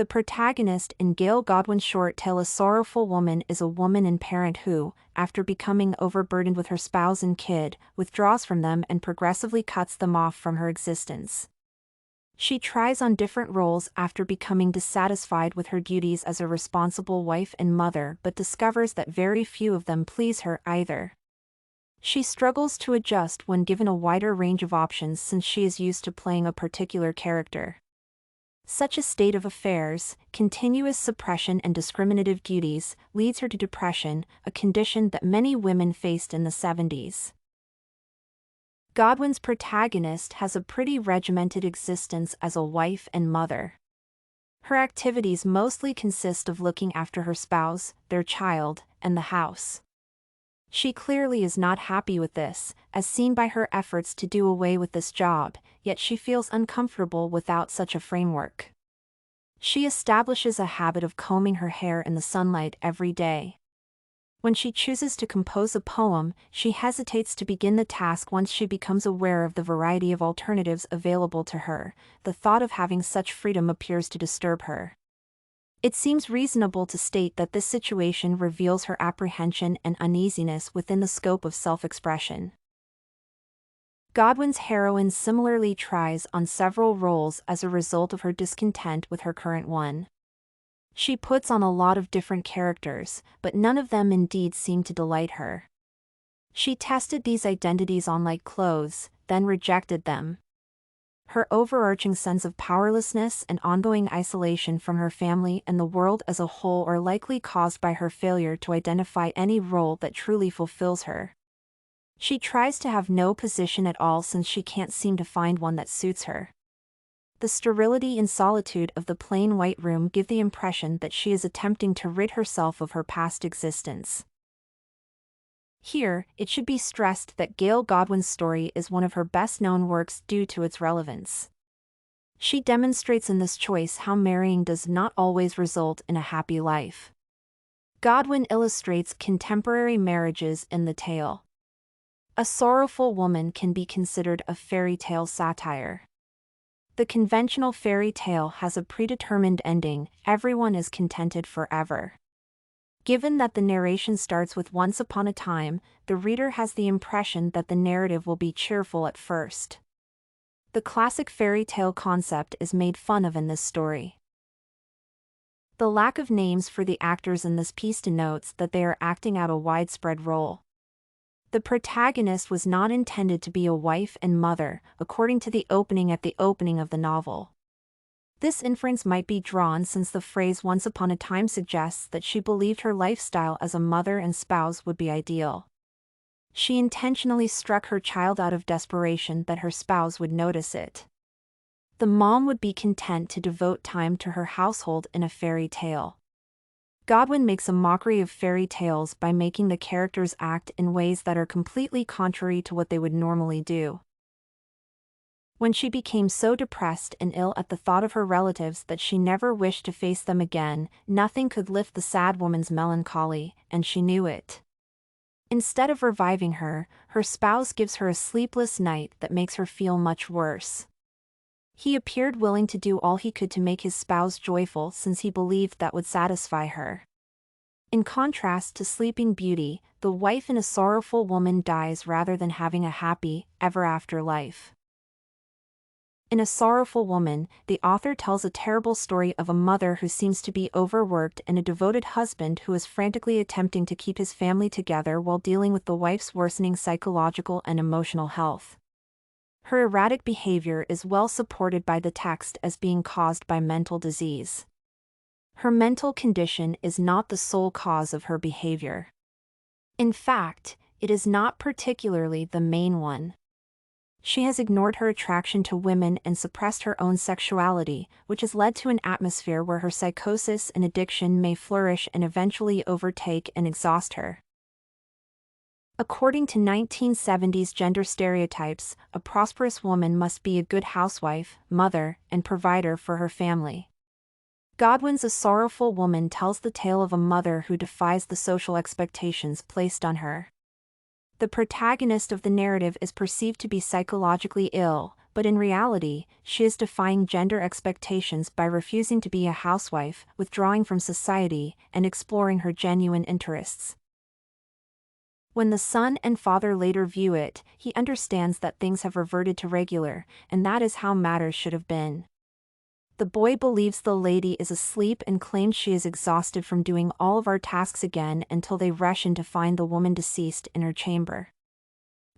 The protagonist in Gail Godwin's short tale A Sorrowful Woman is a woman and parent who, after becoming overburdened with her spouse and kid, withdraws from them and progressively cuts them off from her existence. She tries on different roles after becoming dissatisfied with her duties as a responsible wife and mother but discovers that very few of them please her either. She struggles to adjust when given a wider range of options since she is used to playing a particular character. Such a state of affairs, continuous suppression and discriminative duties, leads her to depression, a condition that many women faced in the 70s. Godwin's protagonist has a pretty regimented existence as a wife and mother. Her activities mostly consist of looking after her spouse, their child, and the house. She clearly is not happy with this, as seen by her efforts to do away with this job, yet she feels uncomfortable without such a framework. She establishes a habit of combing her hair in the sunlight every day. When she chooses to compose a poem, she hesitates to begin the task once she becomes aware of the variety of alternatives available to her. The thought of having such freedom appears to disturb her. It seems reasonable to state that this situation reveals her apprehension and uneasiness within the scope of self-expression. Godwin's heroine similarly tries on several roles as a result of her discontent with her current one. She puts on a lot of different characters, but none of them indeed seem to delight her. She tested these identities on like clothes, then rejected them. Her overarching sense of powerlessness and ongoing isolation from her family and the world as a whole are likely caused by her failure to identify any role that truly fulfills her. She tries to have no position at all since she can't seem to find one that suits her. The sterility and solitude of the plain white room give the impression that she is attempting to rid herself of her past existence. Here, it should be stressed that Gail Godwin's story is one of her best-known works due to its relevance. She demonstrates in this choice how marrying does not always result in a happy life. Godwin illustrates contemporary marriages in the tale. A Sorrowful Woman can be considered a fairy tale satire. The conventional fairy tale has a predetermined ending, everyone is contented forever. Given that the narration starts with once upon a time, the reader has the impression that the narrative will be cheerful at first. The classic fairy tale concept is made fun of in this story. The lack of names for the actors in this piece denotes that they are acting out a widespread role. The protagonist was not intended to be a wife and mother, according to the opening at the opening of the novel. This inference might be drawn since the phrase once upon a time suggests that she believed her lifestyle as a mother and spouse would be ideal. She intentionally struck her child out of desperation that her spouse would notice it. The mom would be content to devote time to her household in a fairy tale. Godwin makes a mockery of fairy tales by making the characters act in ways that are completely contrary to what they would normally do. When she became so depressed and ill at the thought of her relatives that she never wished to face them again, nothing could lift the sad woman's melancholy, and she knew it. Instead of reviving her, her spouse gives her a sleepless night that makes her feel much worse. He appeared willing to do all he could to make his spouse joyful since he believed that would satisfy her. In contrast to Sleeping Beauty, the wife in A Sorrowful Woman dies rather than having a happy, ever-after life. In A Sorrowful Woman, the author tells a terrible story of a mother who seems to be overworked and a devoted husband who is frantically attempting to keep his family together while dealing with the wife's worsening psychological and emotional health. Her erratic behavior is well supported by the text as being caused by mental disease. Her mental condition is not the sole cause of her behavior. In fact, it is not particularly the main one. She has ignored her attraction to women and suppressed her own sexuality, which has led to an atmosphere where her psychosis and addiction may flourish and eventually overtake and exhaust her. According to 1970s gender stereotypes, a prosperous woman must be a good housewife, mother, and provider for her family. Godwin's A Sorrowful Woman tells the tale of a mother who defies the social expectations placed on her. The protagonist of the narrative is perceived to be psychologically ill, but in reality, she is defying gender expectations by refusing to be a housewife, withdrawing from society, and exploring her genuine interests. When the son and father later view it, he understands that things have reverted to regular, and that is how matters should have been. The boy believes the lady is asleep and claims she is exhausted from doing all of our tasks again until they rush in to find the woman deceased in her chamber.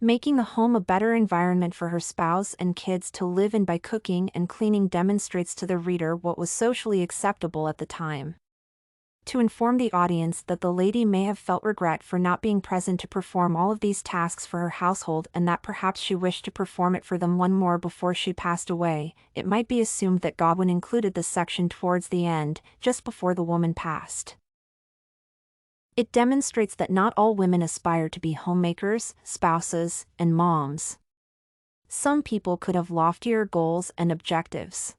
Making the home a better environment for her spouse and kids to live in by cooking and cleaning demonstrates to the reader what was socially acceptable at the time. To inform the audience that the lady may have felt regret for not being present to perform all of these tasks for her household and that perhaps she wished to perform it for them one more before she passed away, it might be assumed that Godwin included this section towards the end, just before the woman passed. It demonstrates that not all women aspire to be homemakers, spouses, and moms. Some people could have loftier goals and objectives.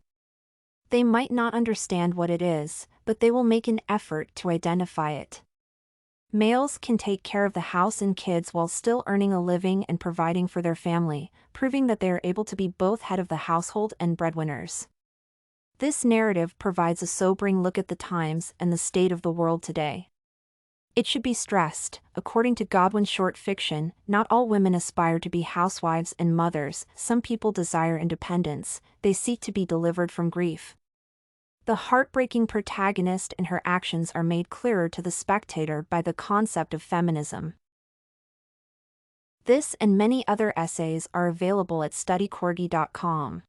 They might not understand what it is, but they will make an effort to identify it. Males can take care of the house and kids while still earning a living and providing for their family, proving that they are able to be both head of the household and breadwinners. This narrative provides a sobering look at the times and the state of the world today. It should be stressed, according to Godwin's short fiction, not all women aspire to be housewives and mothers. Some people desire independence, they seek to be delivered from grief. The heartbreaking protagonist and her actions are made clearer to the spectator by the concept of feminism. This and many other essays are available at studycorgi.com.